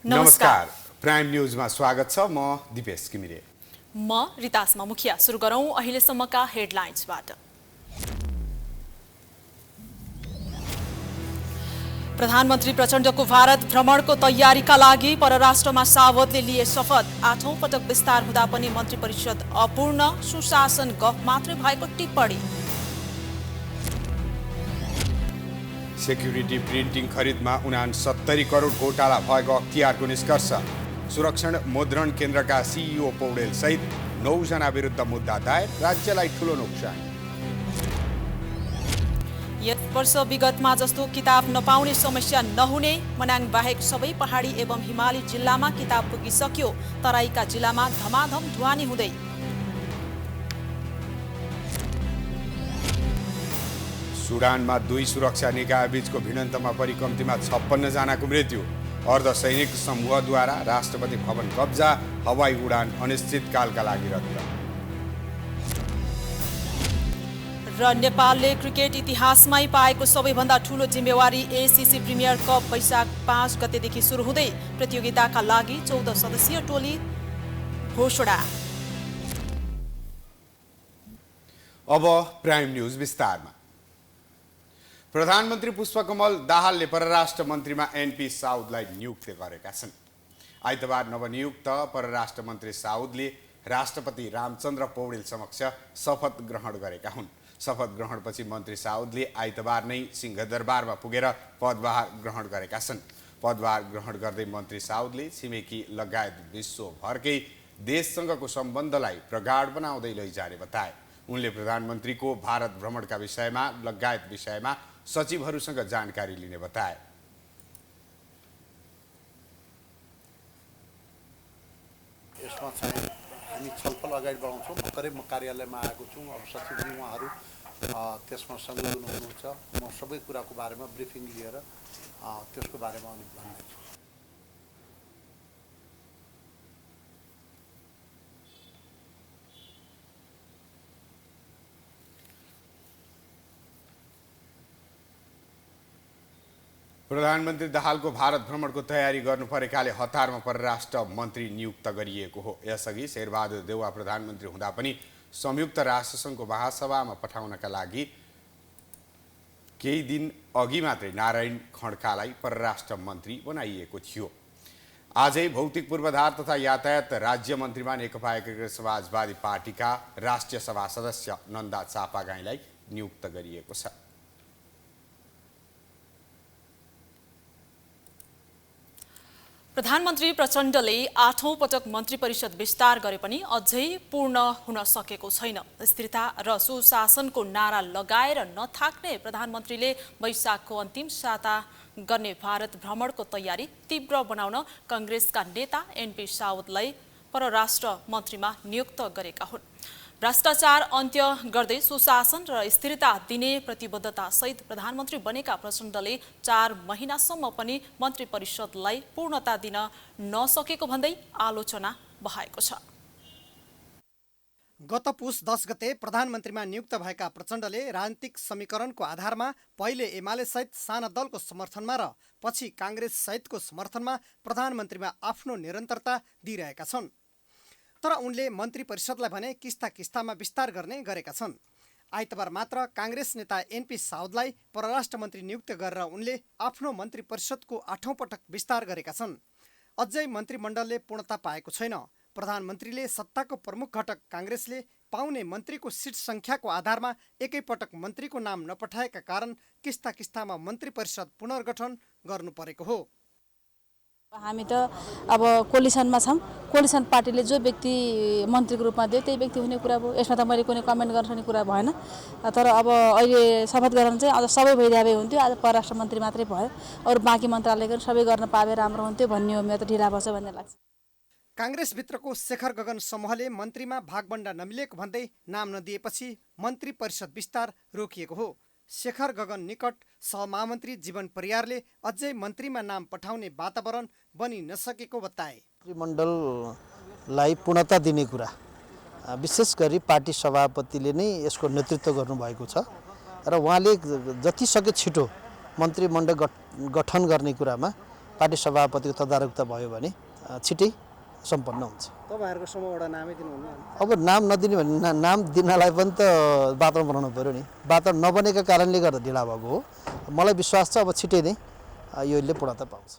नमस्कार प्राइम न्यूजमा स्वागत छ। म दिपेश किमिरे। म रितासमा मुखिया। सुरु गरौं अहिलेसम्मका हेडलाइन्सबाट। प्रधानमन्त्री प्रचण्डको भारत भ्रमणको तयारीका लागि परराष्ट्रमा सावधले लिए शपथ। 8औं पटक विस्तार हुँदा पनि मन्त्री परिषद अपूर्ण, सुशासन गफ मात्रै भएको टिप्पणी। सेक्युरिटी प्रिन्टिङ खरिदमा 69 करोड घोटाला भएको अख्तियारको निष्कर्ष। सुरक्षण मुद्रण केन्द्रका सिइओ पौडेल सहित 9 जना विरुद्ध मुद्दा दायर। राज्यलाई ठूलो नोक्सानी। यस वर्ष विगतमा जस्तो किताब नपाउने समस्या नहुने। मनाङ बाहेक सबै पहाडी एवं हिमाली जिल्लामा किताब पुगिसक्यो। तराईका जिल्लामा धमाधम ढुवानी हुँदै। सुडानमा 2 सुरक्षा निकाय बीचको भिडन्तमा परि कम्तीमा 56 जनाको मृत्यु। अर्धसैनिक समूहद्वारा राष्ट्रपति भवन कब्जा। हवाई उडान अनिश्चितकालका लागि रद्द। र नेपालले क्रिकेट इतिहासमै पाएको सबैभन्दा ठूलो जिम्मेवारी एसीसी प्रिमियर कप वैशाख 5 गतेदेखि सुरु हुँदै। प्रतियोगिताका लागि 14 सदस्यीय टोली घोषणा। अब प्राइम न्यूज विस्तारमा। प्रधानमन्त्री पुष्पकमल दाहालले परराष्ट्र मन्त्रीमा एनपी साउदलाई नियुक्त गरेका छन्। आइतबार नवनियुक्त परराष्ट्र मन्त्री साउदले राष्ट्रपति रामचन्द्र पौडेल समक्ष शपथ ग्रहण गरेका हुन्। शपथ ग्रहणपछि मन्त्री साउदले आइतबार नै सिंहदरबारमा पुगेर पदभार ग्रहण गरेका छन्। पदभार ग्रहण गर्दै मन्त्री साउदले छिमेकी लगायत विश्वभरकै देशसँगको सम्बन्धलाई प्रगाढ बनाउँदै लैजाने बताए। उनले प्रधानमन्त्रीको भारत भ्रमणका विषयमा लगायत विषयमा सचिवहरूसँग जानकारी लिने बताए। यसमा चाहिँ हामी छलफल अगाडि बढाउँछौँ। भर्खरै म कार्यालयमा आएको छु। अब सचिवजी उहाँहरू त्यसमा संलग्न हुनुहुन्छ। म सबै कुराको बारेमा ब्रिफिङ लिएर त्यसको बारेमा अनि भन्नेछु। प्रधानमन्त्री दाहालको भारत भ्रमणको तयारी गर्नु परेकाले हतारमा परराष्ट्र मन्त्री नियुक्त गरिएको हो। यसअघि शेरबहादुर देउवा प्रधानमन्त्री हुँदा पनि संयुक्त राष्ट्रसङ्घको महासभामा पठाउनका लागि केही दिन अघि मात्रै नारायण खड्कालाई परराष्ट्र मन्त्री बनाइएको थियो। आजै भौतिक पूर्वाधार तथा यातायात राज्य मन्त्रीमा नेकपा एकीकृत समाजवादी पार्टीका राष्ट्रिय सभा सदस्य नन्दा चापागाईँलाई नियुक्त गरिएको छ। प्रधानमन्त्री प्रचण्डले 8औं पटक मन्त्री परिषद विस्तार गरे पनि अझै पूर्ण हुन सकेको छैन। स्थिरता र सुशासनको नारा लगाएर नथाक्ने प्रधानमन्त्रीले वैशाखको अन्तिम साता गर्ने भारत भ्रमणको तयारी तीव्र बनाउन कांग्रेसका नेता एनपी साउदलाई परराष्ट्र मन्त्रीमा नियुक्त गरेका हुन्। भ्रष्टाचार अन्त्य गर्दै सुशासन र स्थिरता दिने प्रतिबद्धता सहित प्रधानमन्त्री बनेका प्रचण्डले 4 महिनासम्म पनि मन्त्री परिषदलाई पूर्णता दिन नसकेको भन्दै आलोचना बहाएको छ। गत पुस 10 गते प्रधानमन्त्रीमा नियुक्त भएका प्रचण्डले राजनीतिक समीकरणको आधारमा पहिले एमाले सहित साना दलको समर्थनमा र पछि कांग्रेस सहितको समर्थनमा प्रधानमन्त्रीमा आफ्नो निरन्तरता दिइरहेका छन्। तर उनले मन्त्री परिषदलाई भने किस्ता किस्तामा विस्तार गर्ने गरेका छन्। आइतबार मात्र कांग्रेस नेता एनपी साउदलाई परराष्ट्र मन्त्री नियुक्त गरेर उनले आफ्नो मन्त्री परिषदको 8औं पटक विस्तार गरेका छन्। अझै मन्त्रीमण्डलले पूर्णता पाएको छैन। प्रधानमन्त्रीले सत्ताको प्रमुख घटक कांग्रेसले पाउने मन्त्रीको सिट संख्याको आधारमा एकैपटक मन्त्रीको नाम नपठाएका कारण किस्ता किस्तामा मन्त्री परिषद पुनर्गठन गर्नु परेको हो। हामी त अब कोलिसनमा छौँ। कोलिसन पार्टीले जो व्यक्ति मन्त्रीको रूपमा दियो त्यही व्यक्ति हुने कुरा भयो। यसमा त मैले कुनै कमेन्ट गर्न सक्ने कुरा भएन। तर अब अहिले शपथ गर्न चाहिँ अझ सबै भइदिए हुन्थ्यो। आज परराष्ट्र मन्त्री मात्रै भयो। अरू बाँकी मन्त्रालयको सबै गर्न पाए राम्रो हुन्थ्यो भन्ने हो। मेरो त ढिला भएछ भन्ने लाग्छ। कांग्रेसभित्रको शेखर गगन समूहले मन्त्रीमा भागबण्डा नमिलेको भन्दै नाम नदिएपछि मन्त्री परिषद विस्तार रोकिएको हो। शेखर गगन निकट सहमहामन्त्री जीवन परियारले अझै मन्त्रीमा नाम पठाउने वातावरण बनि नसकेको बताए। मन्त्रीमण्डललाई पूर्णता दिने कुरा विशेष गरी पार्टी सभापतिले नै यसको नेतृत्व गर्नुभएको छ र उहाँले जति सके छिटो मन्त्रीमण्डल गठन गर्ने कुरामा पार्टी सभापतिको तदारकता भयो भने छिटै सम्पन्न हुन्छ। तपाईँहरूको समूहबाट नामै दिनुहुन्न? अब नाम नदिने भने नाम दिनलाई पनि त वातावरण बनाउनु पऱ्यो नि। वातावरण नबनेको कारणले गर्दा ढिला भएको हो। मलाई विश्वास छ अब छिटै नै यसले पूर्णता पाउँछ।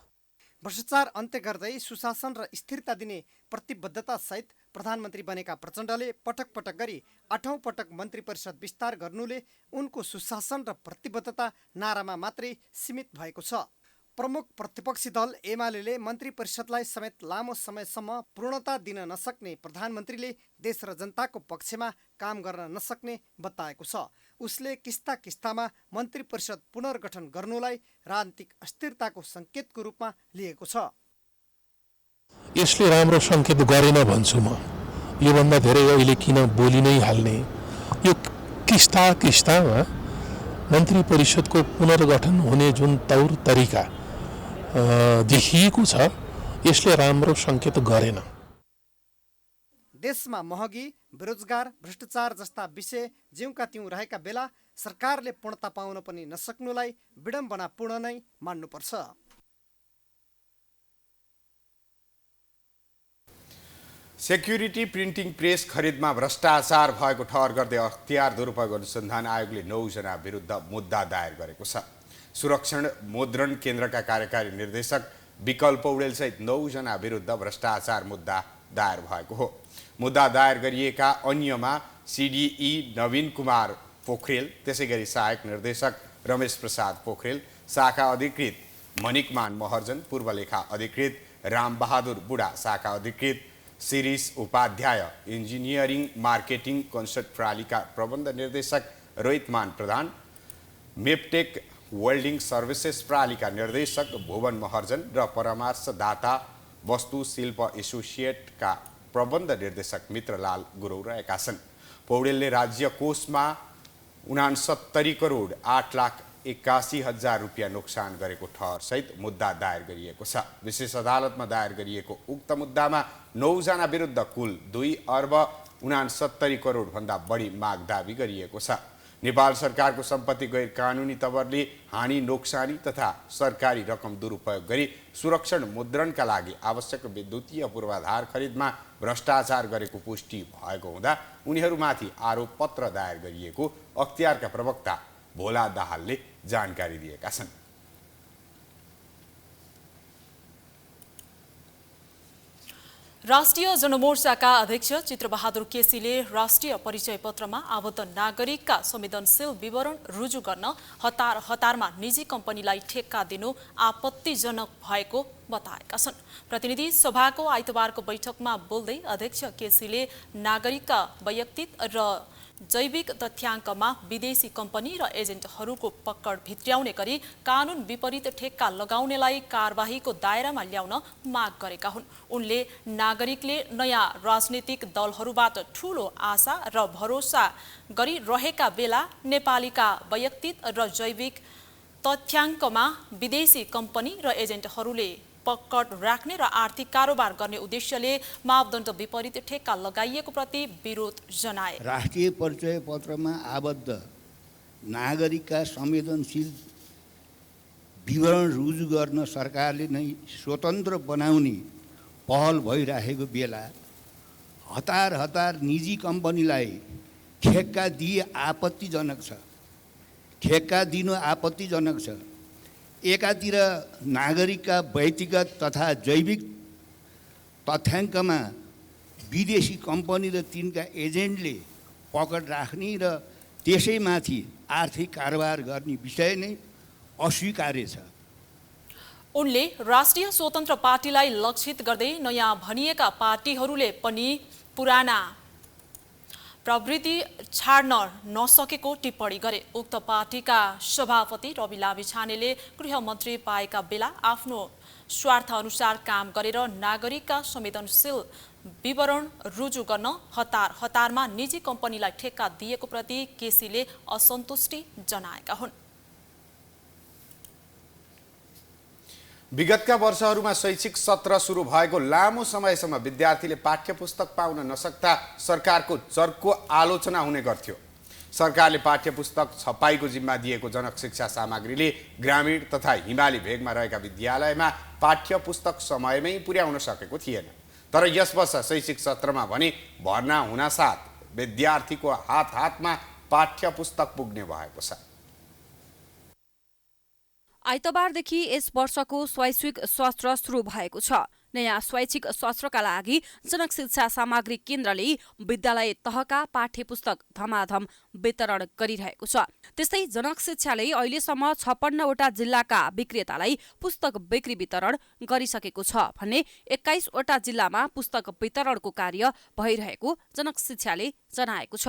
भ्रष्टाचार अन्त्य गर्दै सुशासन र स्थिरता दिने प्रतिबद्धतासहित प्रधानमन्त्री बनेका प्रचण्डले पटक पटक गरी 8औं पटक मन्त्री परिषद विस्तार गर्नुले उनको सुशासन र प्रतिबद्धता नारामा मात्रै सीमित भएको छ। प्रमुख प्रतिपक्षी दल एमाले मन्त्री परिषदलाई समेत लामो समयसम्म पूर्णता दिन नसक्ने प्रधानमन्त्रीले देश र जनताको पक्षमा काम गर्न नसक्ने बताएको छ। उसले किस्ता किस्तामा मन्त्री परिषद पुनर्गठन गर्नुलाई राजनीतिक अस्थिरताको सङ्केतको रूपमा लिएको छ। यसले राम्रो सङ्केत गरेन भन्छु म। योभन्दा धेरै अहिले किन बोली नै हाल्ने? यो किस्ता किस्तामा मन्त्री परिषदको पुनर्गठन हुने जुन तौर तरिका देखिएको छ यसले राम्रो सङ्केत गरेन। देशमा महँगी, बेरोजगार, भ्रष्टाचार जस्ता विषय ज्यूका त्यौँ रहेका बेला सरकारले पूर्णता पाउन पनि नसक्नुलाई विडम्बनापूर्ण नै मान्नुपर्छ। सेक्युरिटी प्रिन्टिङ प्रेस खरिदमा भ्रष्टाचार भएको ठहर गर्दै अख्तियार दुरुपयोग अनुसन्धान आयोगले 9 जना विरुद्ध मुद्दा दायर गरेको छ। सुरक्षण मुद्रण केन्द्रका कार्यकारी निर्देशक विकल्प पौडेल सहित 9 जना विरुद्ध भ्रष्टाचार मुद्दा दायर भएको हो। मुद्दा दायर गरिएका अन्यमा सिडिई नवीन कुमार पोखरेल, त्यसैगरी सहायक निर्देशक रमेश प्रसाद पोखरेल, शाखा अधिकृत मणिकमान महर्जन, पूर्व लेखा अधिकृत रामबहादुर बुढा, शाखा अधिकृत Shirish Upadhyay, engineering marketing consult प्रणालीका प्रबन्ध निर्देशक रोहितमान प्रधान, मेपटेक वेल्डिङ सर्भिसेस प्रणालीका निर्देशक भुवन महर्जन र परामर्शदाता वस्तु शिल्प एसोसिएटका प्रबन्ध निर्देशक मित्रलाल गुरौ रहेका छन्। पौडेलले राज्य कोषमा 69 करोड 8,81,000 रुपियाँ नोक्सान गरेको ठहर सहित मुद्दा दायर गरिएको छ। विशेष अदालतमा दायर गरिएको उक्त मुद्दामा 9 जना विरुद्ध कुल 2 अर्ब 69 करोड भन्दा बढी माग दावी गरिएको छ। नेपाल सरकारको सम्पत्ति गैर कानुनी तवरले हानि नोक्सानी तथा सरकारी रकम दुरुपयोग गरी सुरक्षण मुद्रणका लागि आवश्यक विद्युतीय पूर्वाधार खरिदमा भ्रष्टाचार गरेको पुष्टि भएको हुँदा उनीहरूमाथि आरोप पत्र दायर गरिएको अख्तियारका प्रवक्ता भोला दाहालले जानकारी दिएका छन्। राष्ट्रिय जनमोर्चाका अध्यक्ष चित्रबहादुर केसीले राष्ट्रिय परिचय पत्रमा आबद्ध नागरिकका संवेदनशील विवरण रुजु गर्न हतार हतारमा निजी कम्पनीलाई ठेक्का दिनु आपत्तिजनक भएको बताएका छन्। प्रतिनिधि सभाको आइतबारको बैठकमा बोल्दै अध्यक्ष केसीले नागरिकका वैयक्तिक र जैविक तथ्याङ्कमा विदेशी कम्पनी र एजेन्टहरूको पक्कड भित्र्याउने गरी कानुन विपरीत ठेक्का लगाउनेलाई कारबाहीको दायरामा ल्याउन माग गरेका हुन्। उनले नागरिकले नयाँ राजनीतिक दलहरूबाट ठूलो आशा र भरोसा गरिरहेका बेला नेपालीका वैयक्तिक र जैविक तथ्याङ्कमा विदेशी कम्पनी र एजेन्टहरूले पक्कड राख्ने र आर्थिक कारोबार गर्ने उद्देश्यले मापदण्ड विपरीत ठेक्का लगाइएको प्रति विरोध जनाए। राष्ट्रिय परिचय पत्रमा आबद्ध नागरिकका संवेदनशील विवरण रुजु गर्न सरकारले नै स्वतन्त्र बनाउने पहल भइरहेको बेला हतार हतार निजी कम्पनीलाई ठेक्का दिए आपत्तिजनक छ। ठेक्का दिनु आपत्तिजनक छ। एकातिर नागरिकका व्यक्तिगत तथा जैविक तथ्याङ्कमा विदेशी कम्पनी र तिनका एजेन्टले पकड राख्ने र त्यसैमाथि आर्थिक कारोबार गर्ने विषय नै अस्वीकार्य छ। उनले राष्ट्रिय स्वतन्त्र पार्टीलाई लक्षित गर्दै नयाँ भनिएका पार्टीहरूले पनि पुराना प्रवृत्ति छाड्न नसकेको टिप्पणी गरे। उक्त पार्टीका सभापति रवि लामिछानेले गृहमन्त्री पाएका बेला आफ्नो स्वार्थ अनुसार काम गरेर नागरिकका संवेदनशील विवरण रुजु गर्न हतार हतारमा निजी कम्पनीलाई ठेक्का दिएको प्रति केसीले असन्तुष्टि जनाएका हुन्। विगतका वर्षहरूमा शैक्षिक सत्र सुरु भएको लामो समयसम्म विद्यार्थीले पाठ्य पुस्तक पाउन नसक्दा सरकारको चर्को आलोचना हुने गर्थ्यो। सरकारले पाठ्यपुस्तक छपाईको जिम्मा दिएको जनक शिक्षा सामग्रीले ग्रामीण तथा हिमाली भेगमा रहेका विद्यालयमा पाठ्यपुस्तक समयमै पुर्याउन सकेको थिएन। तर यस वर्ष शैक्षिक सत्रमा भने भर्ना हुनासाथ विद्यार्थीको हातमा पाठ्यपुस्तक पुग्ने भएको छ। आइतबारदेखि यस वर्षको शैक्षिक सत्र सुरु भएको छ। नयाँ शैक्षिक सत्रका लागि जनक शिक्षा सामग्री केन्द्रले विद्यालय तहका पाठ्यपुस्तक धमाधम वितरण गरिरहेको छ। त्यस्तै जनक शिक्षाले अहिलेसम्म 56वटा जिल्लाका विक्रेतालाई पुस्तक बिक्री वितरण गरिसकेको छ भने 21वटा जिल्लामा पुस्तक वितरणको कार्य भइरहेको जनक शिक्षाले जनाएको छ।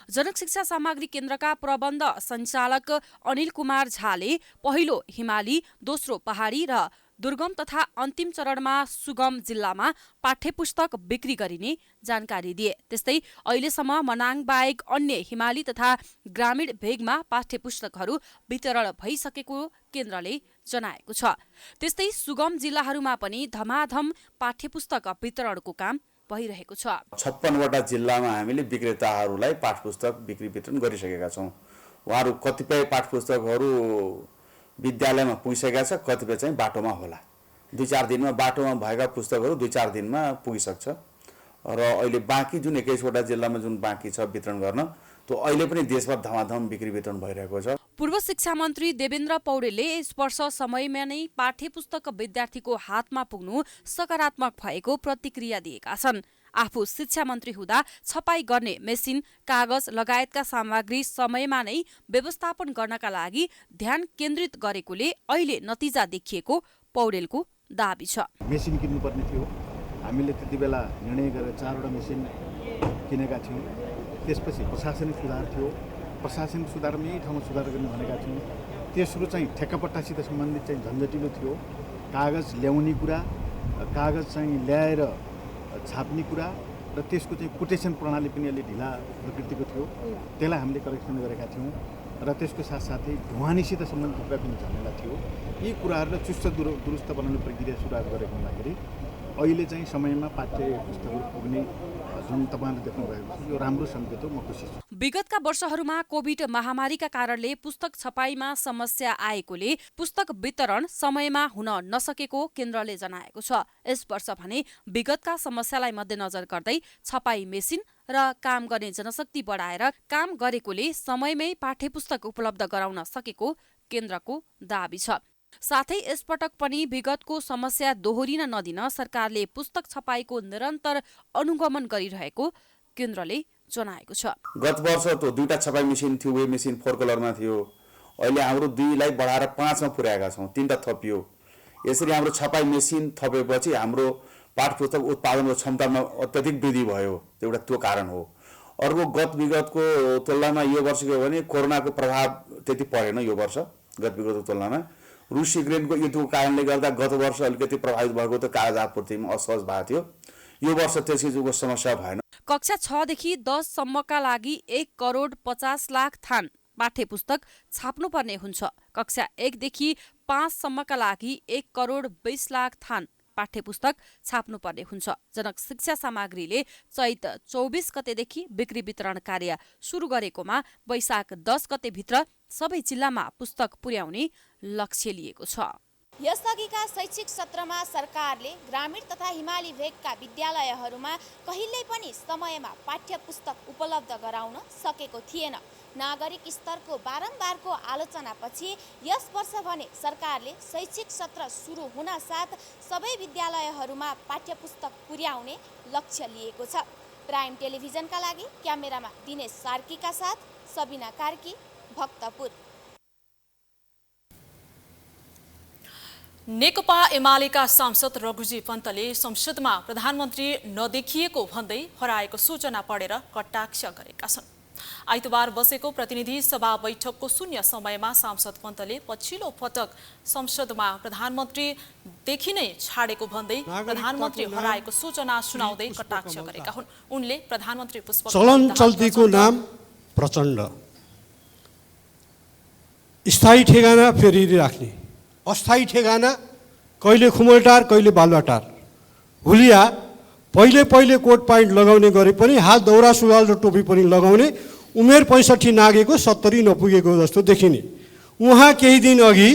जनक शिक्षा सामग्री केन्द्रका प्रबन्ध सञ्चालक अनिल कुमार झाले पहिलो हिमाली, दोस्रो पहाडी र दुर्गम तथा अन्तिम चरणमा सुगम जिल्लामा पाठ्यपुस्तक बिक्री गरिने जानकारी दिए। त्यस्तै अहिलेसम्म मनाङ बाहेक अन्य हिमाली तथा ग्रामीण भेगमा पाठ्यपुस्तकहरू वितरण भइसकेको केन्द्रले जनाएको छ। त्यस्तै सुगम जिल्लाहरूमा पनि धमाधम पाठ्यपुस्तक वितरणको काम भइरहेको छ। 56वटा जिल्लामा हामीले विक्रेताहरूलाई पाठ्यपुस्तक बिक्री वितरण गरिसकेका छौँ। उहाँहरू कतिपय पाठ्यपुस्तकहरू विद्यालयमा पुगिसकेका छ, कतिपय चाहिँ बाटोमा होला। 2-4 दिनमा बाटोमा भएका पुस्तकहरू 2-4 दिनमा पुगिसक्छ र अहिले बाँकी जुन 21वटा जिल्लामा जुन बाँकी छ वितरण गर्न, त्यो अहिले पनि देशभर धमाधम बिक्री वितरण भइरहेको छ। पूर्व शिक्षा मन्त्री देवेन्द्र पौडेलले यस वर्ष समयमा नै पाठ्यपुस्तक विद्यार्थीको हातमा पुग्नु सकारात्मक भएको प्रतिक्रिया दिएका छन्। आफू शिक्षा मन्त्री हुँदा छपाई गर्ने मेसिन, कागज लगायतका सामग्री समयमा नै व्यवस्थापन गर्नका लागि ध्यान केन्द्रित गरेकोले अहिले नतिजा देखिएको पौडेलको दाबी छ। मेसिन किन्नुपर्ने थियो, हामीले त्यति बेला निर्णय गरेर 4वटा मेसिन किनेका थियौँ। त्यसपछि प्रशासनिक सुधार थियो, प्रशासनिक सुधारमा यही ठाउँमा सुधार गर्ने भनेका थियौँ। तेस्रो चाहिँ ठेक्कापट्टासित सम्बन्धित चाहिँ झन्झटिलो थियो। कागज ल्याउने कुरा, कागज चाहिँ ल्याएर छाप्ने कुरा र त्यसको चाहिँ कोटेसन प्रणाली पनि अलि ढिला प्रकृतिको थियो। त्यसलाई हामीले करेक्सन गरेका थियौँ र त्यसको साथसाथै ढुवानीसित सम्बन्धित कुरा पनि झमेला थियो। यी कुराहरूलाई चुस्त दुरुस्त बनाउने प्रक्रिया सुरुवात गरेको हुँदाखेरि अहिले चाहिँ समयमा पाठ्य पुस्तकहरू पुग्ने जुन तपाईँले देख्नुभएको छ, यो राम्रो सङ्केत हो। म खुसी छु। विगतका वर्षहरूमा कोभिड महामारीका कारणले पुस्तक छपाईमा समस्या आएकोले पुस्तक वितरण समयमा हुन नसकेको केन्द्रले जनाएको छ। यस वर्ष भने विगतका समस्यालाई मध्यनजर गर्दै छपाई मेसिन र काम गर्ने जनशक्ति बढाएर काम गरेकोले समयमै पाठ्यपुस्तक उपलब्ध गराउन सकेको केन्द्रको दाबी छ। साथै यसपटक पनि विगतको समस्या दोहोरिन नदिन सरकारले पुस्तक छपाईको निरन्तर अनुगमन गरिरहेको केन्द्रले जनाएको छ। गत वर्ष त 2टा छपाई मेसिन थियो, वे मेसिन 4 कलरमा थियो। अहिले हाम्रो 2लाई बढाएर 5मा पुर्याएका छौँ, 3टा थपियो। यसरी हाम्रो छपाई मेसिन थपेपछि हाम्रो पाठ्यपुस्तक उत्पादनको क्षमतामा अत्यधिक वृद्धि भयो। एउटा त्यो कारण हो। अर्को विगतको तुलनामा यो वर्षको भने कोरोनाको प्रभाव त्यति परेन यो वर्ष गत विगतको तुलनामा। रुस युक्रेनको युद्धको कारणले गर्दा गत वर्ष अलिकति प्रभावित भएको त कागज आपूर्तिमा असहज भएको थियो। यो वर्ष त्यस किसिमको समस्या भएन। कक्षा 6 देखि 10 सम्मका लागि 1,50,00,000 थान पाठ्यपुस्तक छाप्नुपर्ने हुन्छ। कक्षा 1 देखि 5 सम्मका लागि 1,20,00,000 थान पाठ्यपुस्तक छाप्नुपर्ने हुन्छ। जनक शिक्षा सामग्रीले चैत 24 गतेदेखि बिक्री वितरण कार्य सुरु गरेकोमा वैशाख 10 गतेभित्र सबै जिल्लामा पुस्तक पुर्याउने लक्ष्य लिएको छ। यसअघिका शैक्षिक सत्रमा सरकारले ग्रामीण तथा हिमाली भेगका विद्यालयहरूमा कहिल्यै पनि समयमा पाठ्यपुस्तक उपलब्ध गराउन सकेको थिएन। नागरिक स्तरको बारम्बारको आलोचनापछि यस वर्ष भने सरकारले शैक्षिक सत्र सुरु हुनसाथ सबै विद्यालयहरूमा पाठ्यपुस्तक पुर्याउने लक्ष्य लिएको छ। प्राइम टेलिभिजनका लागि क्यामेरामा दिनेश सार्कीका साथ सबिना कार्की, भक्तपुर। नेकपा एमालेका सांसद रघुजी पन्तले संसदमा प्रधानमन्त्री नदेखिएको भन्दै हराएको सूचना पढेर कटाक्ष गरेका छन्। आइतबार बसेको प्रतिनिधि सभा बैठकको शून्य समयमा सांसद पन्तले पछिल्लो पटक संसदमा प्रधानमन्त्री देखि नै छाडेको भन्दै प्रधानमन्त्री हराएको सूचना सुनाउँदै कटाक्ष गरेका हुन्। उनले प्रधानमन्त्री पुष्पकमल चलन चल्तीको नाम प्रचण्ड, स्थायी ठेगाना फेरि राख्ने, अस्थायी ठेगाना कहिले खुमलटार कहिले बालुवाटार, हुलिया पहिले कोट प्यान्ट लगाउने गरे पनि हात दौरा सुरुवाल र टोपी पनि लगाउने, उमेर 65 नागेको 70 नपुगेको जस्तो देखिने। उहाँ केही दिन अघि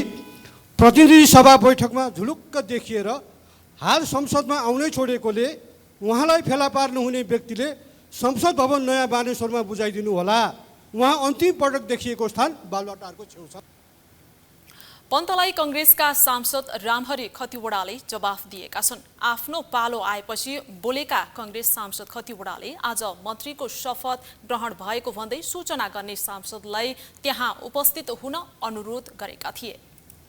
प्रतिनिधि सभा बैठकमा झुलुक्क देखिएर हाल संसदमा आउनै छोडेकोले उहाँलाई फेला पार्नुहुने व्यक्तिले संसद भवन नयाँ बानेश्वरमा बुझाइदिनु होला। उहाँ अन्तिम पटक देखिएको स्थान बालुवाटारको छेउ छ। पन्तलाई कांग्रेसका सांसद रामहरि खतिवड़ाले जवाफ दिएका छन्। आफ्नो पालो आएपछि बोलेका कांग्रेस सांसद खतिवड़ाले आज मन्त्रीको शपथ ग्रहण भएको भन्दै सूचना गर्ने सांसदलाई त्यहाँ उपस्थित हुन अनुरोध गरेका थिए।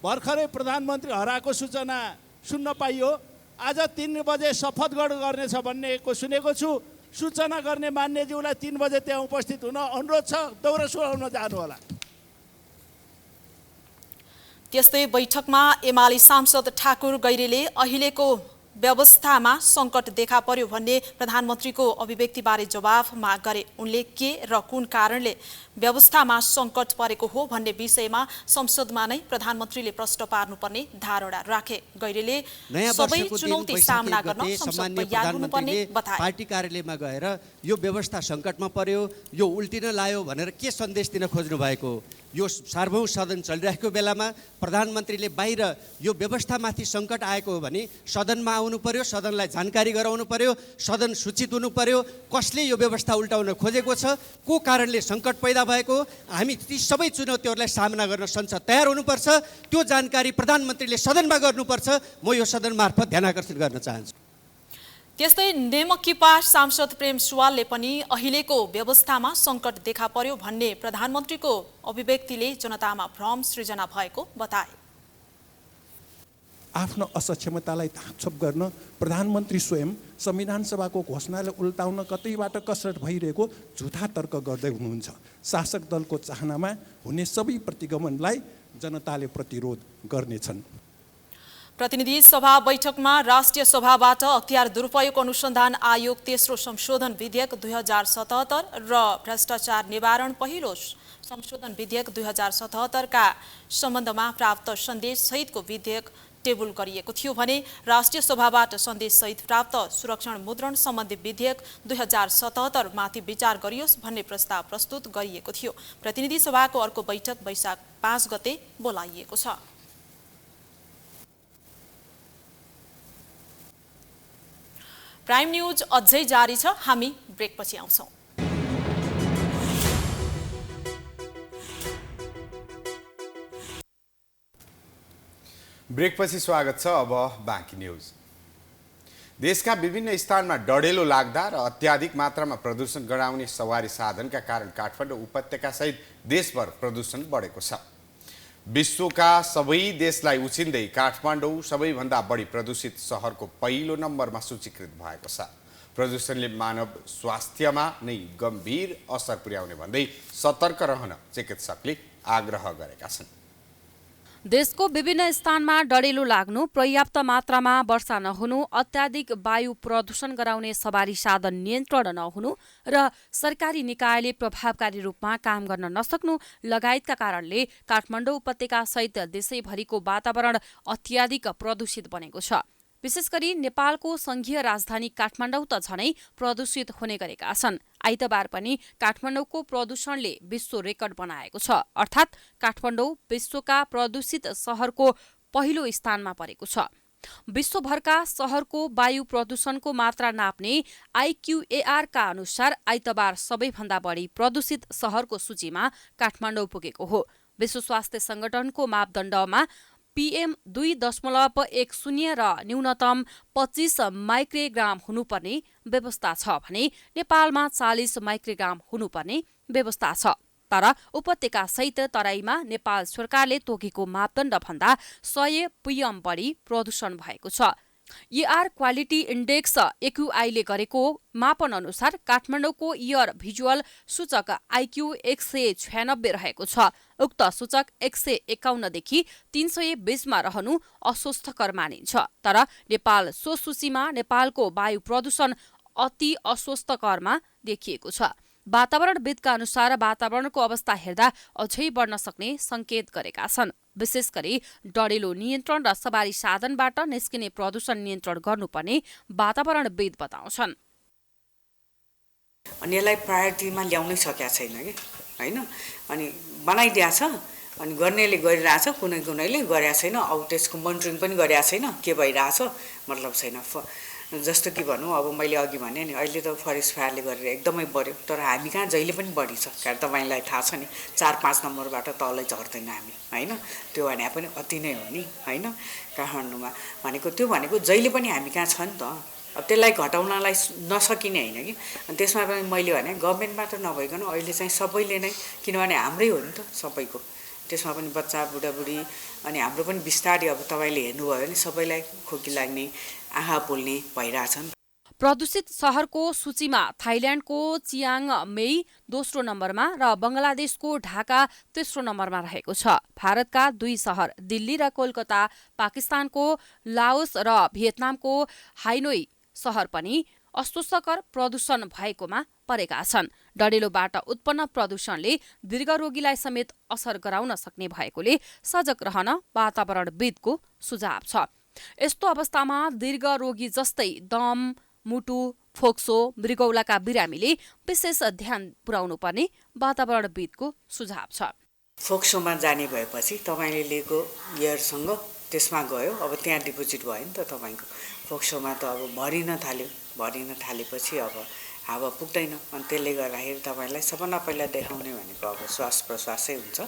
भर्खरै प्रधानमन्त्री हराएको सूचना सुन्न पाइयो। आज 3 बजे शपथ ग्रहण गर्नेछ भन्नेको सुनेको छु। सूचना गर्ने मान्यज्यूलाई 3 बजे त्यहाँ उपस्थित हुन अनुरोध छ। दौरा सुहाउन जानु होला। त्यस्तै बैठकमा एमाले सांसद ठाकुर गैरेले अहिलेको व्यवस्थामा संकट देखा पर्यो भन्ने प्रधानमन्त्रीको अभिव्यक्तिबारे जवाफ माग गरे। उनले के र कुन कारणले व्यवस्थामा संकट परेको हो भन्ने विषयमा संसदमा नै प्रधानमन्त्रीले प्रश्न पार्नुपर्ने धारणा राखे। गैरेले सबै चुनौती सामना गर्न संसद तयार हुनुपर्ने बताए। पार्टी कार्यालयमा गएर यो व्यवस्था संकटमा पर्यो, यो उल्टिन लायो भनेर के सन्देश दिन खोज्नु भएको? यो सार्वभौम सदन चलिरहेको बेलामा प्रधानमन्त्रीले बाहिर यो व्यवस्थामाथि संकट आएको हो भने सदनमा आउनु पर्यो, सदनलाई जानकारी गराउनु पर्यो, सदन सूचित हुनु पर्यो। कसले यो व्यवस्था उल्टाउन खोजेको छ, को कारणले संकट पैदा भएको, हामी ती सबै चुनौतीहरूलाई सामना गर्न संसद तयार हुनुपर्छ। त्यो जानकारी प्रधानमन्त्रीले सदनमा गर्नुपर्छ। म यो सदन मार्फत ध्यानाकर्षित गर्न चाहन्छु। त्यस्तै नेमकिपा सांसद प्रेम सुवालले पनि अहिलेको व्यवस्थामा संकट देखा पर्यो भन्ने प्रधानमन्त्रीको अभिव्यक्तिले जनतामा भ्रम सृजना भएको बताए। आफ्नो असक्षमतालाई धाकछोप गर्न प्रधानमन्त्री स्वयं संविधान सभाको घोषणालाई उल्टाउन कतैबाट कसरत भइरहेको झुठा तर्क गर्दै हुनुहुन्छ। शासक दलको चाहनामा हुने सबै प्रतिगमनलाई जनताले प्रतिरोध गर्नेछन्। प्रतिनिधि सभा बैठकमा राष्ट्रिय सभाबाट अख्तियार दुरुपयोग अनुसन्धान आयोग तेस्रो संशोधन विधेयक 2077 र भ्रष्टाचार निवारण पहिलो संशोधन विधेयक 2077 का सम्बन्धमा प्राप्त सन्देश सहितको विधेयक टेबल गरिएको थियो भने राष्ट्रिय सभाबाट सन्देश सहित प्राप्त सुरक्षण मुद्रण सम्बन्धी विधेयक 2077 माथि विचार गरियोस् भन्ने प्रस्ताव प्रस्तुत गरिएको थियो। प्रतिनिधि सभाको अर्को बैठक वैशाख 5 गते बोलाइएको छ। प्राइम न्यूज अझै जारी छ। हामी ब्रेकपछि आउँछौँ। ब्रेकपछि स्वागत छ। अब बाँकी न्यूज। देशका विभिन्न स्थानमा डढेलो लाग्दा र अत्याधिक मात्रामा प्रदूषण गराउने सवारी साधनका कारण काठमाडौँ उपत्यका सहित देशभर प्रदूषण बढेको छ। विश्वका सबै देशलाई उछिन्दै काठमाडौँ सबैभन्दा बढी प्रदूषित सहरको पहिलो नम्बरमा सूचीकृत भएको छ। प्रदूषणले मानव स्वास्थ्यमा नै गम्भीर असर पुर्याउने भन्दै सतर्क रहन चिकित्सकले आग्रह गरेका छन्। देशको विभिन्न स्थानमा डढेलो लाग्नु, पर्याप्त मात्रामा वर्षा नहुनु, अत्याधिक वायु प्रदूषण गराउने सवारी साधन नियन्त्रण नहुनु र सरकारी निकायले प्रभावकारी रूपमा काम गर्न नसक्नु लगायतका कारणले काठमाडौँ उपत्यका सहित देशैभरिको वातावरण अत्याधिक प्रदूषित बनेको छ। विशेष गरी नेपालको संघीय राजधानी काठमाडौँ त झनै प्रदूषित हुने गरेका छन्। आइतबार पनि काठमाडौँको प्रदूषणले विश्व रेकर्ड बनाएको छ। अर्थात् काठमाडौँ विश्वका प्रदूषित सहरको पहिलो स्थानमा परेको छ। विश्वभरका सहरको वायु प्रदूषणको मात्रा नाप्ने IQAR का अनुसार आइतबार सबैभन्दा बढी प्रदूषित सहरको सूचीमा काठमाडौँ पुगेको हो। विश्व स्वास्थ्य संगठनको मापदण्डमा PM 2.10 र न्यूनतम 25 माइक्रोग्राम हुनुपर्ने व्यवस्था छ भने नेपालमा 40 माइक्रोग्राम हुनुपर्ने व्यवस्था छ। तर उपत्यका सहित तराईमा नेपाल सरकारले तोकेको मापदण्ड भन्दा 100 PM बढी प्रदूषण भएको छ। एयर क्वालिटी इन्डेक्स AQI ले गरेको मापन अनुसार काठमाडौँको एयर भिजुअल सूचक IQ 196 रहेको छ। उक्त सूचक 151 देखि 320 मा रहनु अस्वस्थकर मानिन्छ। तर नेपाल सो सूचीमा नेपालको वायु प्रदूषण अति अस्वस्थकरमा देखिएको छ। वातावरणविदका अनुसार वातावरणको अवस्था हेर्दा अझै बढ्न सक्ने संकेत गरेका छन्। विशेष गरी डढेलो नियन्त्रण र सवारी साधनबाट निस्किने प्रदूषण नियन्त्रण गर्नुपर्ने वातावरणविद बताउँछन्। अनि यसलाई प्रायोरिटीमा ल्याउनै सकेका छैन कि होइन। अनि बनाइदिएको छ अनि गर्नेले गरिरहेछ, कुनैले गरेका छैन। अब त्यसको मोनिटरिङ पनि गरेका छैन, के भइरहेछ मतलब छैन। जस्तो कि भनौँ अब मैले अघि भने नि अहिले त फरेस्ट फायरले गरेर एकदमै बढ्यो, तर हामी कहाँ जहिले पनि बढी छ। कारण तपाईँलाई थाहा छ नि 4-5 नम्बरबाट तलै झर्दैन हामी होइन। त्यो भने पनि अति नै हो नि होइन। काठमाडौँमा भनेको त्यो भनेको जहिले पनि हामी कहाँ छ नि त। अब त्यसलाई घटाउनलाई नसकिने होइन कि। अनि त्यसमा पनि मैले भने गभर्मेन्ट मात्र नभइकन अहिले चाहिँ सबैले नै, किनभने हाम्रै हो नि त सबैको, त्यसमा पनि बच्चा बुढाबुढी अनि हाम्रो पनि बिस्तारै अब तपाईँले हेर्नुभयो भने सबैलाई खोकी लाग्ने, आँखा पोल्ने भइरहेछन्। प्रदूषित सहरको सूचीमा थाइल्याण्डको चियाङ मेई दोस्रो नम्बरमा र बङ्गलादेशको ढाका तेस्रो नम्बरमा रहेको छ। भारतका 2 सहर दिल्ली र कोलकाता, पाकिस्तानको लाओस र भियतनामको हाइनोई सहर पनि अस्वस्थकर प्रदूषण भएकोमा परेका छन्। डढेलोबाट उत्पन्न प्रदूषणले दीर्घरोगीलाई समेत असर गराउन सक्ने भएकोले सजग रहन वातावरणविदको सुझाव छ। यस्तो अवस्थामा दीर्घरोगी जस्तै दम, मुटु, फोक्सो, मृगौलाका बिरामीले विशेष ध्यान पुर्याउनु पर्ने वातावरणविदको सुझाव छ। फोक्सोमा जाने भएपछि तपाईँले लिएको एयरसँग त्यसमा गयो, अब त्यहाँ डिपोजिट भयो नि त तपाईँको। फोक्सोमा त अब भरिन थालेपछि अब हावा पुग्दैन। अनि त्यसले गर्दाखेरि तपाईँलाई सबभन्दा पहिला देखाउने भनेको अब श्वास प्रश्वासै हुन्छ।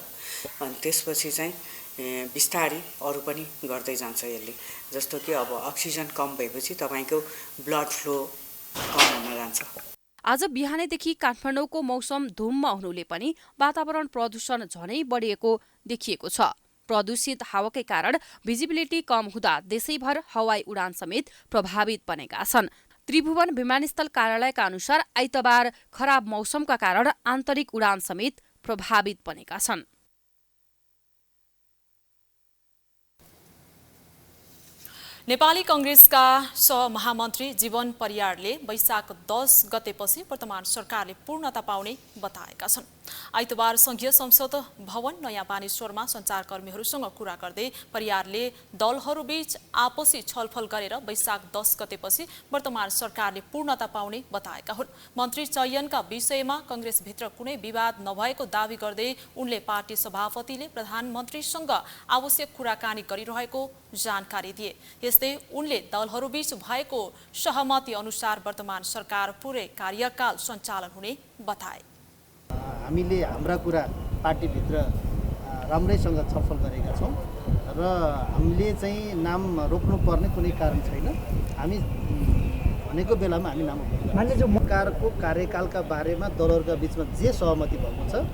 अनि त्यसपछि चाहिँ बिस्तारै अरू पनि गर्दै जान्छ यसले। जस्तो कि अब अक्सिजन कम भएपछि तपाईँको ब्लड फ्लो कम हुन जान्छ। आज बिहानैदेखि काठमाडौँको मौसम धुम्म हुनुले पनि वातावरण प्रदूषण झनै बढिएको देखिएको छ। प्रदूषित हावाकै कारण भिजिबिलिटी कम हुँदा देशैभर हवाई उडान समेत प्रभावित बनेका छन्। त्रिभुवन विमानस्थल कार्यालयका अनुसार आइतबार खराब मौसमका कारण आन्तरिक उडान समेत प्रभावित बनेका छन्। नेपाली कांग्रेसका सहमहामन्त्री जीवन परियारले वैशाख 10 गतेपछि वर्तमान सरकारले पूर्णता पाउने बताएका छन्। आइतबार संघीय संसद भवन नयाँ बानेश्वरमा सञ्चारकर्मीहरूसँग कुरा गर्दै परियारले दलहरूबीच आपसी छलफल गरेर वैशाख 10 गतेपछि वर्तमान सरकारले पूर्णता पाउने बताएका हुन्। मन्त्री चयनका विषयमा कांग्रेसभित्र कुनै विवाद नभएको दावी गर्दै उनले पार्टी सभापतिले प्रधानमन्त्रीसँग आवश्यक कुराकानी गरिरहेको जानकारी दिए। यस्तै उनले दलहरूबीच भएको सहमति अनुसार वर्तमान सरकार पूरै कार्यकाल सञ्चालन हुने बताए। हामीले हाम्रा कुरा पार्टीभित्र राम्रैसँग छलफल गरेका छौँ र हामीले चाहिँ नाम रोक्नुपर्ने कुनै कारण छैन। हामी भनेको बेलामा हामी नाम सरकारको कार्यकालका बारेमा दलहरूका बिचमा जे सहमति भएको छ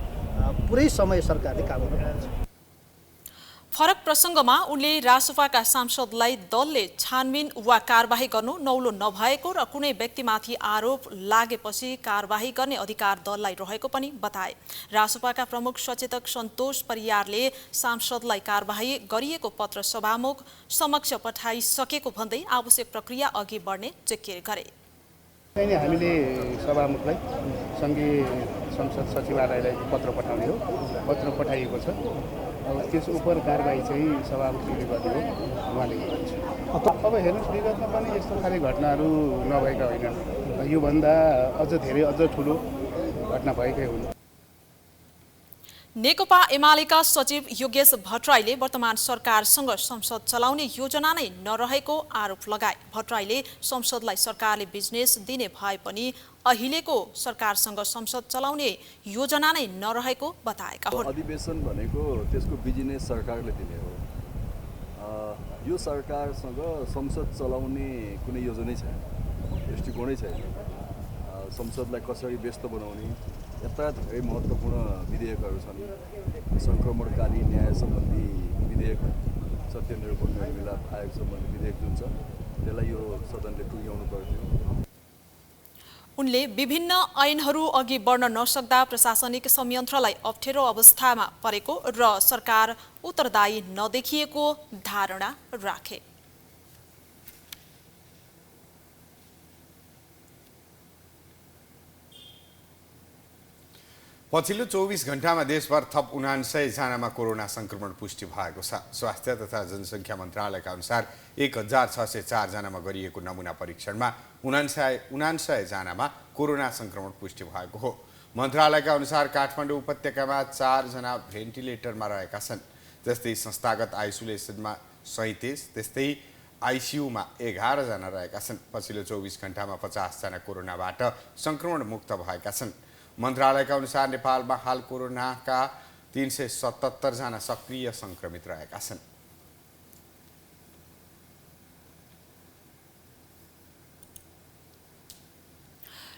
पुरै समय सरकारले काम गर्न पाउँछ। फरक प्रसङ्गमा उनले रासपाका सांसदलाई दलले छानबिन वा कारबाही गर्नु नौलो नभएको र कुनै व्यक्तिमाथि आरोप लागेपछि कारबाही गर्ने अधिकार दललाई रहेको पनि बताए। रासपाका प्रमुख सचेतक सन्तोष परियारले सांसदलाई कारबाही गरिएको पत्र सभामुख समक्ष पठाइसकेको भन्दै आवश्यक प्रक्रिया अघि बढ्ने जिकिर गरे। हामीले सभामुखलाई सङ्घीय संसद सचिवालयलाई पत्र पठाउने हो, पत्र पठाइएको छ। अब त्यस उप कारबाही चाहिँ सभामुखले गर्ने हो, उहाँले गर्नुहुन्छ। अब हेर्नुहोस् विगतमा पनि यस्तो खाले घटनाहरू नभएका होइनन्, योभन्दा अझ धेरै अझ ठुलो घटना भएकै हुन्। नेकपा एमालेका सचिव योगेश भट्टराईले वर्तमान सरकारसँग संसद चलाउने योजना नै नरहेको आरोप लगाए। भट्टराईले संसदलाई सरकारले बिजनेस दिने भए पनि अहिलेको सरकारसँग संसद चलाउने योजना नै नरहेको बताएका हुन्। अधिवेशन भनेको त्यसको बिजनेस सरकारले दिने हो। यो सरकारसँग संसद चलाउने कुनै योजनै छैन, दृष्टिकोणै छैन। संसदलाई कसरी व्यस्त बनाउने, यस्ता धेरै महत्त्वपूर्ण विधेयकहरू छन्। सङ्क्रमणकालीन न्याय सम्बन्धी विधेयक, सत्यनिरूपण मेलमिलाप आयोग सम्बन्धी विधेयक जुन छ त्यसलाई यो सदनले टुङ्ग्याउनु पर्थ्यो। उनले विभिन्न ऐनहरू अघि बढ्न नसक्दा प्रशासनिक संयन्त्रलाई अप्ठ्यारो अवस्थामा परेको र सरकार उत्तरदायी नदेखिएको धारणा राखे। पछिल्लो 24 घण्टामा देशभर थप 99 जनामा कोरोना संक्रमण पुष्टि भएको छ। स्वास्थ्य तथा जनसङ्ख्या मन्त्रालयका अनुसार 1604 जनामा गरिएको नमुना परीक्षणमा 99 जनामा कोरोना संक्रमण पुष्टि भएको हो। मन्त्रालयका अनुसार काठमाडौँ उपत्यकामा 4 जना भेन्टिलेटरमा रहेका छन्। जस्तै संस्थागत आइसोलेसनमा 37, त्यस्तै आइसियुमा 11 जना रहेका छन्। पछिल्लो 24 घण्टामा 50 जना कोरोनाबाट संक्रमण मुक्त भएका छन्। मन्त्रालयका अनुसार नेपालमा हाल कोरोनाका 377 जना सक्रिय संक्रमित रहेका छन्।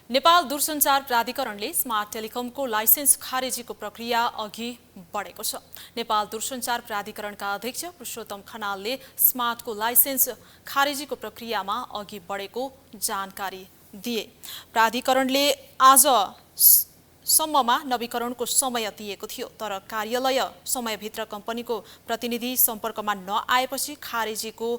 नेपाल दूरसञ्चार प्राधिकरणले स्मार्ट टेलिकमको लाइसेन्स खारेजीको प्रक्रिया अघि बढेको छ। नेपाल दूरसञ्चार प्राधिकरणका अध्यक्ष पुरुषोत्तम खनालले स्मार्टको लाइसेन्स खारेजीको प्रक्रियामा अघि बढेको जानकारी दिए। प्राधिकरणले आज सम्ममा नवीकरणको समय दिएको थियो, तर कार्यालय समयभित्र कम्पनीको प्रतिनिधि सम्पर्कमा नआएपछि खारेजीको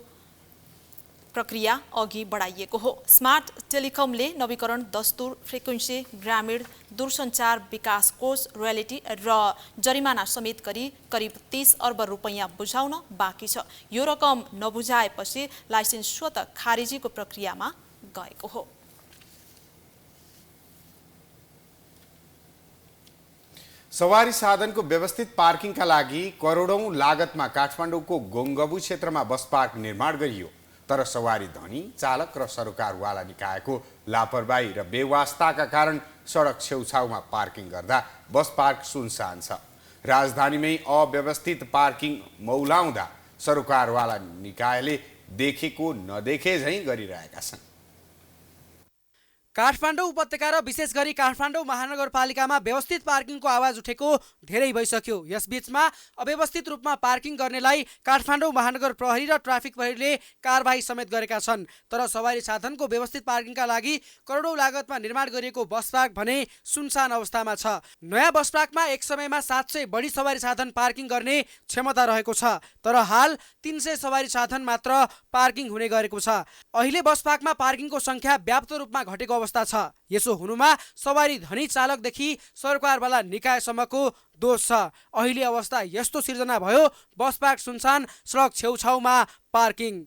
प्रक्रिया अघि बढाइएको हो। स्मार्ट टेलिकमले नवीकरण दस्तुर, फ्रिक्वेन्सी, ग्रामीण दूरसञ्चार विकास कोष, रोयल्टी र जरिमाना समेत गरी करिब 30 अर्ब रुपैयाँ बुझाउन बाँकी छ। यो रकम नबुझाएपछि लाइसेन्स स्वतः खारेजीको प्रक्रियामा गएको हो। सवारी साधनको व्यवस्थित पार्किङका लागि करोडौं लागतमा काठमाडौँको गोङ्गबु क्षेत्रमा बस पार्क निर्माण गरियो, तर सवारी धनी, चालक र सरोकारवाला निकायको लापरवाही र बेवास्ताका कारण सडक छेउछाउमा पार्किङ गर्दा बस पार्क सुनसान छ। राजधानीमै अव्यवस्थित पार्किङ मौलाउँदा सरोकारवाला निकायले देखेको नदेखे झैँ गरिरहेका छन्। काठमाडौँ उपत्यका र विशेष गरी काठमाडौँ महानगरपालिकामा व्यवस्थित पार्किङको आवाज उठेको धेरै भइसक्यो। यसबीचमा अव्यवस्थित रूपमा पार्किङ गर्नेलाई काठमाडौँ महानगर प्रहरी र ट्राफिक प्रहरीले कारबाही समेत गरेका छन्। तर सवारी साधनको व्यवस्थित पार्किङका लागि करोडौं लागतमा निर्माण गरिएको बस पार्क भने सुनसान अवस्थामा छ। नयाँ बस पार्कमा एक समयमा 700 बढी सवारी साधन पार्किङ गर्ने क्षमता रहेको छ, तर हाल 300 सवारी साधन मात्र पार्किङ हुने गरेको छ। अहिले बस पार्कमा पार्किङको संख्या व्याप्त रूपमा घटेको अवस्था छ। यसो हुनुमा सवारी धनी चालकदेखि सरकारवाला निकायसम्मको दोष छ। अहिले अवस्था यस्तो सिर्जना भयो, बस पार्क सुनसान, सडक छेउछाउमा पार्किङ।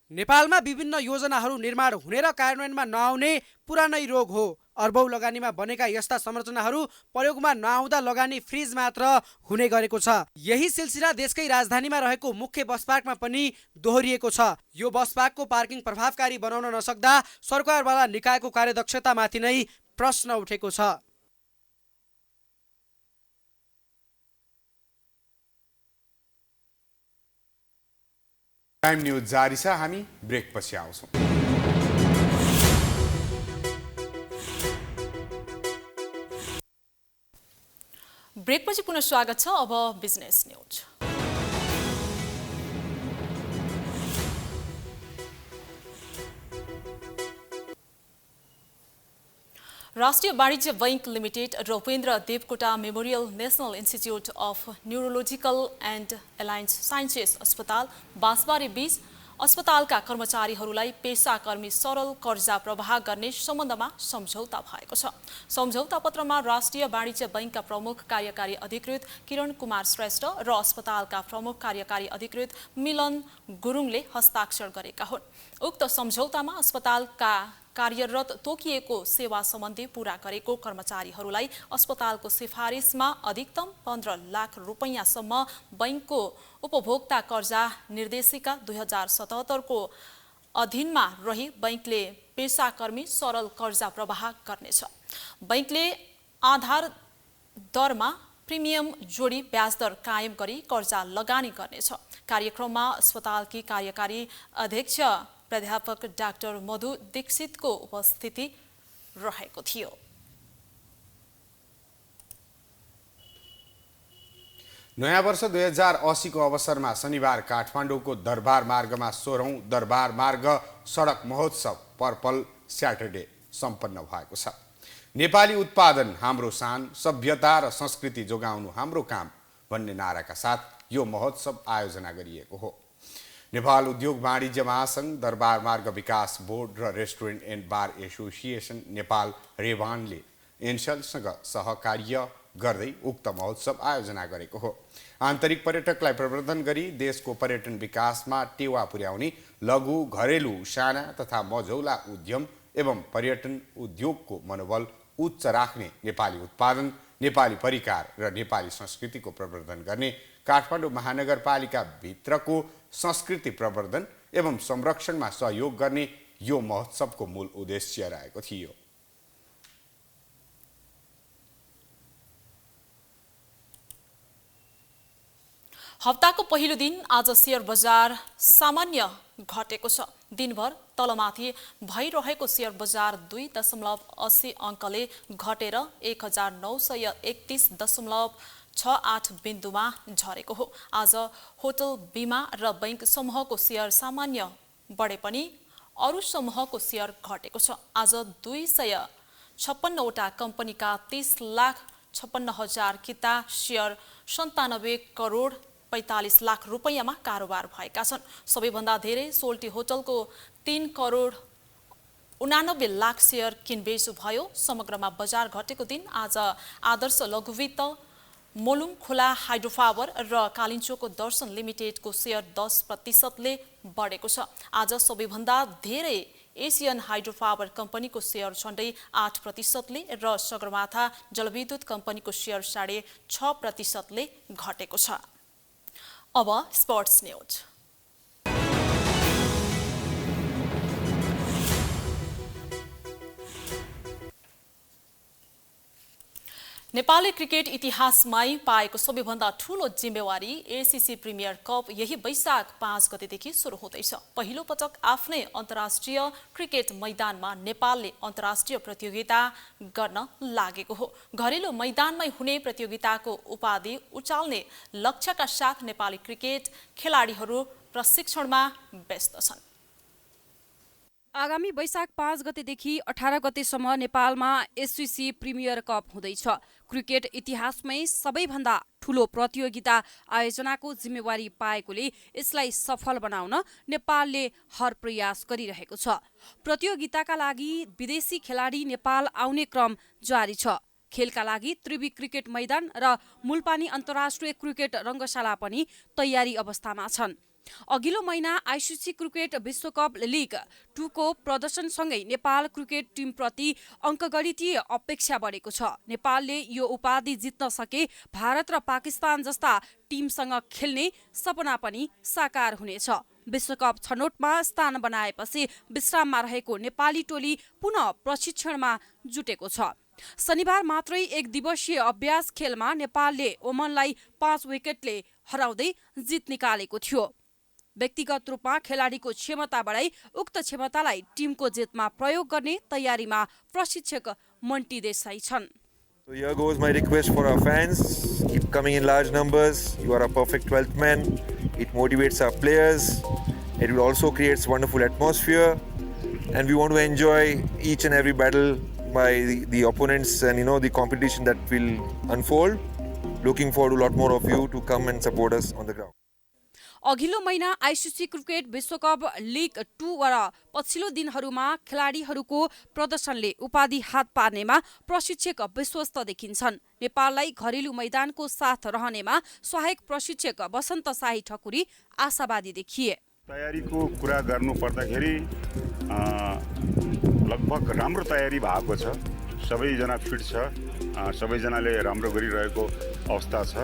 नेपालमा विभिन्न योजनाहरू निर्माण हुने र कार्यान्वयनमा नआउने पुरानै रोग हो। अर्बौं लगानीमा बनेका यस्ता संरचनाहरू प्रयोगमा नआउँदा लगानी फ्रिज मात्र हुने गरेको छ। यही सिलसिला देशकै राजधानीमा रहेको मुख्य बस पार्कमा पनि दोहोरिएको छ। यो बस पार्कको पार्किङ प्रभावकारी बनाउन नसक्दा सरकारवाला निकायको कार्यदक्षतामाथि नै प्रश्न उठेको छ। टाइम न्यूज जारी छ, हामी ब्रेक पछि आउँछौँ। ब्रेकपछि पुनः स्वागत छ। अब बिजनेस न्यूज। राष्ट्रिय वाणिज्य बैंक लिमिटेड र Upendra Devkota memorial national institute of neurological and alliance sciences अस्पताल बाँसबारी बीच अस्पतालका कर्मचारीहरूलाई पेसाकर्मी सरल कर्जा प्रवाह गर्ने सम्बन्धमा सम्झौता भएको छ। सम्झौता पत्रमा राष्ट्रिय वाणिज्य बैंकका प्रमुख कार्यकारी अधिकृत किरण कुमार श्रेष्ठ र अस्पतालका प्रमुख कार्यकारी अधिकृत मिलन गुरुङले हस्ताक्षर गरेका हुन्। उक्त सम्झौतामा अस्पतालका कार्यरत तोकिएको सेवा सम्बन्धी पूरा गरेको कर्मचारीहरूलाई अस्पतालको सिफारिसमा अधिकतम 15 लाख रुपैयाँसम्म बैंकको उपभोक्ता कर्जा निर्देशिका 2077 को अधीनमा रही बैंकले पेसाकर्मी सरल कर्जा प्रवाह गर्नेछ। बैंकले आधार दरमा प्रिमियम जोडी ब्याज दर कायम गरी कर्जा लगानी गर्नेछ। कार्यक्रममा अस्पतालकी कार्यकारी अध्यक्ष प्राध्यापक डाक्टर मधु दीक्षितको उपस्थिति रहेको थियो। नयाँ वर्ष 2080 को अवसरमा शनिबार काठमाडौँको दरबार मार्गमा 16औं दरबार मार्ग सडक महोत्सव पर्पल स्याटरडे सम्पन्न भएको छ। नेपाली उत्पादन हाम्रो शान, सभ्यता र संस्कृति जोगाउनु हाम्रो काम भन्ने नाराका साथ यो महोत्सव आयोजना गरिएको हो। नेपाल उद्योग वाणिज्य महासङ्घ, दरबार मार्ग विकास बोर्ड र restaurant and bar association Nepal रेवानले एन्सलसँग सहकार्य गर्दै उक्त महोत्सव आयोजना गरेको हो। आन्तरिक पर्यटकलाई प्रवर्धन गरी देशको पर्यटन विकासमा टेवा पुर्याउने लघु, घरेलु, साना तथा मझौला उद्यम एवं पर्यटन उद्योगको मनोबल उच्च राख्ने, नेपाली उत्पादन, नेपाली परिकार र नेपाली संस्कृतिको प्रवर्धन गर्ने, काठमाडौँ महानगरपालिका भित्रको संस्कृति प्रवर्धन एवं संरक्षणमा सहयोग गर्ने यो महोत्सवको मूल उद्देश्य रहेको थियो। हप्ताको पहिलो दिन आज शेयर बजार सामान्य घटेको छ। दिनभर तलमाथि भइरहेको शेयर बजार 2.80 अङ्कले घटेर 1931.68 बिन्दुमा झरेको हो। आज होटल, बीमा र बैंक समूहको शेयर सामान्य बढे पनि अरू समूहको शेयर घटेको छ। आज 256 वटा कम्पनीका 30,56,000 किता शेयर 97 करोड 45 लाख रुपैयाँमा कारोबार भएका छन्। सबैभन्दा धेरै सोल्टी होटलको 3 करोड 89 लाख शेयर किनबेच भयो। समग्रमा बजार घटेको दिन आज आदर्श लघुवित्त, मोलुङ खोला हाइड्रोपावर र कालिन्चोको दर्शन लिमिटेडको शेयर 10% बढेको छ। आज सबैभन्दा धेरै एसियन हाइड्रोपावर कम्पनीको शेयर झन्डै 8% र सगरमाथा जलविद्युत कम्पनीको शेयर 6.5% घटेको छ। अब स्पोर्ट्स न्यूज। नेपाली क्रिकेट इतिहासमै पाएको सबैभन्दा ठूलो जिम्मेवारी एसीसी प्रिमियर कप यही वैशाख 5 गतेदेखि सुरु हुँदैछ। पहिलो पटक आफ्नै अन्तर्राष्ट्रिय क्रिकेट मैदानमा नेपालले अन्तर्राष्ट्रिय प्रतियोगिता गर्न लागेको हो। घरेलु मैदानमै हुने प्रतियोगिताको उपाधि उचाल्ने लक्ष्यका साथ नेपाली क्रिकेट खेलाडीहरू प्रशिक्षणमा व्यस्त छन्। आगामी वैशाख 5 गतेदेखि 18 गतेसम्म नेपालमा एससीसी प्रिमियर कप हुँदैछ। क्रिकेट इतिहासमै सबैभन्दा ठूलो प्रतियोगिता आयोजनाको जिम्मेवारी पाएकोले यसलाई सफल बनाउन नेपालले हर प्रयास गरिरहेको छ। प्रतियोगिताका लागि विदेशी खेलाडी नेपाल आउने क्रम जारी छ। खेलका लागि त्रिवी क्रिकेट मैदान र मूलपानी अन्तर्राष्ट्रिय क्रिकेट रङ्गशाला पनि तयारी अवस्थामा छन्। अघिल्लो महिना आइसिसी क्रिकेट विश्वकप लिग 2 को प्रदर्शनसँगै नेपाल क्रिकेट टिमप्रति अङ्कगणितीय अपेक्षा बढेको छ। नेपालले यो उपाधि जित्न सके भारत र पाकिस्तान जस्ता टिमसँग खेल्ने सपना पनि साकार हुनेछ। विश्वकप छनौटमा स्थान बनाएपछि विश्राममा रहेको नेपाली टोली पुनः प्रशिक्षणमा जुटेको छ। शनिबार मात्रै 1 दिवसीय अभ्यास खेलमा नेपालले ओमनलाई 5 विकेटले हराउँदै जित निकालेको थियो। व्यक्तिगत रूपमा खेलाडीको क्षमता बढाई उक्त क्षमतालाई टिमको जितमा प्रयोग गर्ने तयारीमा प्रशिक्षक मन्टी देसाई छन्। So here goes my request for our fans. Keep coming in large numbers. You are a perfect 12th man. It motivates our players. It will also creates wonderful atmosphere. And we want to enjoy each and every battle by the opponents and the competition that will unfold. Looking forward to a lot more of you to come and support us on the ground. अघिल्लो महिना ICC cricket विश्वकप league 2 र पछिल्लो दिनहरूमा खेलाडीहरूको प्रदर्शनले उपाधि हात पार्नेमा प्रशिक्षक विश्वस्त देखिन्छन्। नेपाललाई घरेलु मैदानको साथ रहनेमा सहायक प्रशिक्षक वसन्त शाही ठकुरी आशावादी देखिए। तयारीको कुरा गर्नु पर्दाखेरि लगभग राम्रो तयारी भएको छ। सबैजना फिट छ, सबैजनाले राम्रो गरिरहेको अवस्था छ।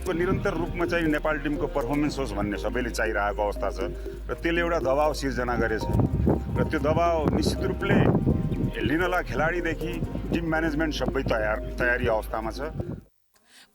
निरन्तर रूपमा चाहिँ नेपाल टिमको पर्फर्मेन्स होस् भन्ने सबैले चाहिरहेको अवस्था छ र त्यसले एउटा दबाव सिर्जना गरेछ र त्यो दबाव निश्चित रूपले लिनला खेलाडीदेखि टिम म्यानेजमेन्ट सबै तयारी अवस्थामा छ।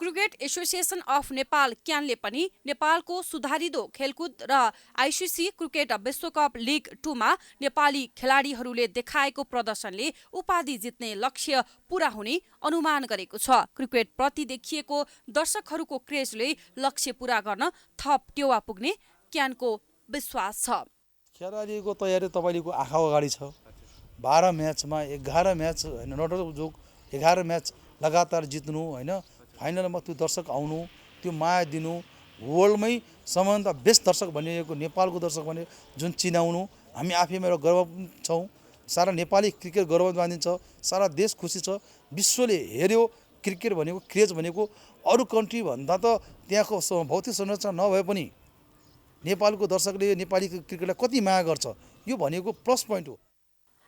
क्रिकेट एसोसिएसन अफ नेपाल क्यानले पनि नेपालको सुधारिदो खेलकुद र आइसिसी क्रिकेट विश्वकप लिग 2 मा नेपाली खेलाडीहरूले देखाएको प्रदर्शनले उपाधि जित्ने लक्ष्य पूरा हुने अनुमान गरेको छ। क्रिकेट प्रति देखिएको दर्शकहरूको क्रेजले लक्ष्य पूरा गर्न थप टेवा पुग्ने क्यानको विश्वास छ। खेलाडीको तयारी तपाईको आँखा अगाडि छ। 12 म्याचमा 11 म्याच हैन, नट जो 11 म्याच लगातार जित्नु हैन, फाइनलमा त्यो दर्शक आउनु, त्यो माया दिनु, वर्ल्डमै सबभन्दा बेस्ट दर्शक भनिएको नेपालको दर्शक भन्ने जुन चिनाउनु हामी आफैमा एउटा गर्व छौँ। सारा नेपाली क्रिकेट गर्व मानिन्छ, सारा देश खुसी छ, विश्वले हेऱ्यो क्रिकेट भनेको क्रेज भनेको अरू कन्ट्री भन्दा त त्यहाँको भौतिक संरचना नभए पनि नेपालको दर्शकले नेपाली क्रिकेटलाई कति माया गर्छ यो भनेको प्लस पोइन्ट हो।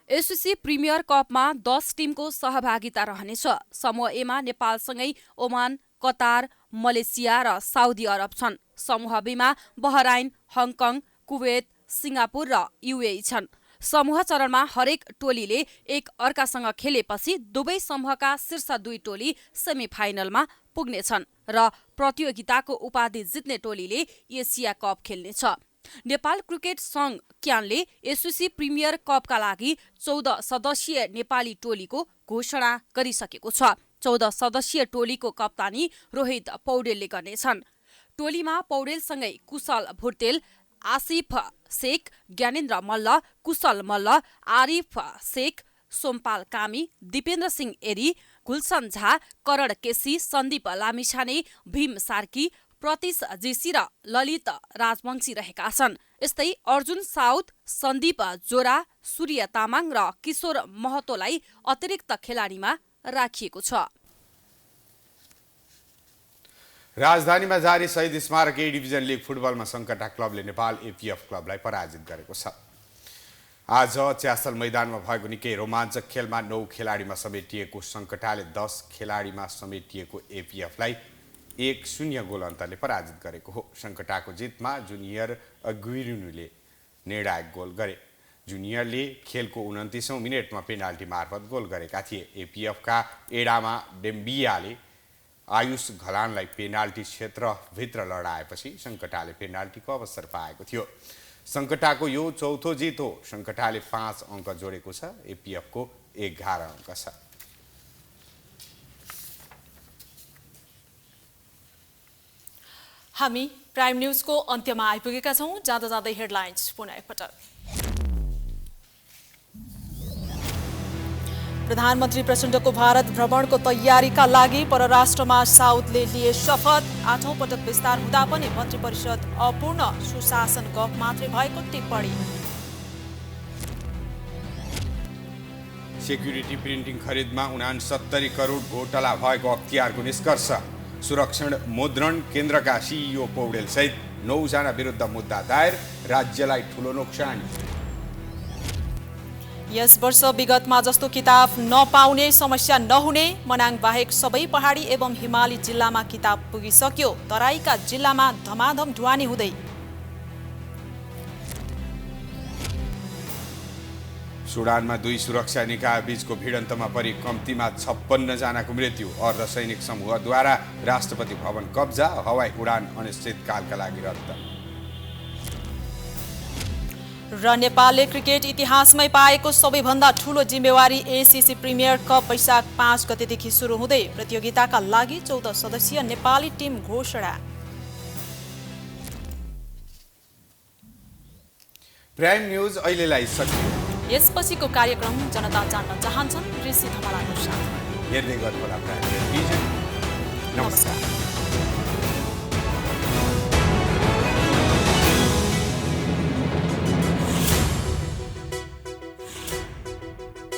एससीसी प्रिमियर कपमा 10 टिमको सहभागिता रहनेछ। समूह एमा नेपालसँगै ओमान, कतार, मलेसिया र साउदी अरब छन्। समूह बीमा बहराइन, हङकङ, कुवेत, सिङ्गापुर र युएई छन्। समूह चरणमा हरेक टोलीले एक अर्कासँग खेलेपछि दुवै समूहका शीर्ष 2 टोली सेमिफाइनलमा पुग्नेछन् र प्रतियोगिताको उपाधि जित्ने टोलीले एसिया कप खेल्नेछ। नेपाल क्रिकेट सङ्घ क्यानले एससीसी प्रिमियर कपका लागि 14 सदस्यीय नेपाली टोलीको घोषणा गरिसकेको छ। 14 सदस्यीय टोलीको कप्तानी रोहित पौडेलले गर्नेछन्। टोलीमा पौडेलसँगै कुशल भुर्तेल, आसिफ शेख, ज्ञानेन्द्र मल्ल, कुशल मल्ल, आरिफ शेख, सोमपाल कामी, दिपेन्द्र सिंह एरी, गुलसन झा, करण केसी, सन्दीप लामिछाने, भीम सार्की, प्रतीश जेसी र ललित राजवंशी रहेका छन्। यस्तै अर्जुन साउद, सन्दीप जोरा, सूर्य तामाङ र किशोर महतोलाई अतिरिक्त खेलाडीमा राखिएको छ। राजधानीमा जारी शहीद स्मारक ए डिभिजन लिग फुटबलमा सङ्कटा क्लबले नेपाल एपीएफ क्लबलाई पराजित गरेको छ। आज च्यासल मैदानमा भएको निकै रोमाञ्चक खेलमा 9 खेलाडीमा समेटिएको सङ्कटाले 10 खेलाडीमा समेटिएको एपीएफलाई 1-0 गोल अन्तरले पराजित गरेको हो। सङ्कटाको जितमा जुनियर अग्विरुनुले निर्णायक गोल गरे। जुनियरले खेलको 29औं मिनेटमा पेनाल्टी मार्फत गोल गरेका थिए। एपीएफका एडामा डेम्बियाले आयुष घलानलाई पेनाल्टी क्षेत्रभित्र लडाएपछि सङ्कटाले पेनाल्टीको अवसर पाएको थियो। सङ्कटाको यो चौथो जित हो। सङ्कटाले 5 अङ्क जोडेको छ। एपीएफको 11 अङ्क छ। हामी प्राइम न्यूजको अन्त्यमा आइपुगेका छौँ। जाँदा जाँदै हेडलाइन्स पुनः एकपटक। प्रधानमन्त्री प्रचण्डको भारत भ्रमणको तयारीका लागि परराष्ट्रमा साउदले लिए शपथ। 8औं पटक विस्तार हुँदा पनि मन्त्री परिषद अपूर्ण, सुशासन गफ मात्रै भएको टिप्पणी। सेक्युरिटी प्रिन्टिङ खरिदमा 69 करोड घोटाला भएको अख्तियारको निष्कर्ष। सुरक्षण मुद्रण केन्द्रका सिइओ पौडेल सहित 9 जना विरुद्ध मुद्दा दायर। राज्यलाई ठूलो नोक्सानी। यस वर्ष विगतमा जस्तो किताब नपाउने समस्या नहुने। मनाङ बाहेक सबै पहाडी एवं हिमाली जिल्लामा किताब पुगिसक्यो। तराईका जिल्लामा धमाधम ढुवानी हुँदै। सुडानमा 2 सुरक्षा निकाय बीचको भिडन्तमा परि कम्तीमा 56 जनाको मृत्यु। अर्धसैनिक समूहद्वारा राष्ट्रपति भवन कब्जा। हवाई उडान अनिश्चितकालका लागि रद्द। र नेपालले क्रिकेट इतिहासमै पाएको सबैभन्दा ठूलो जिम्मेवारी एसीसी प्रिमियर कप वैशाख 5 गतेदेखि सुरु हुँदै। प्रतियोगिताका लागि 14 सदस्यीय नेपाली टिम घोषणा। प्राइम न्यूज अहिलेलाई सकियो। यसपछिको कार्यक्रम जनता जान्न चाहन्छन् कृषि धमलाको साथ। हेर्दै गर्नुहोला प्राइम टेलिभिजन। नमस्कार।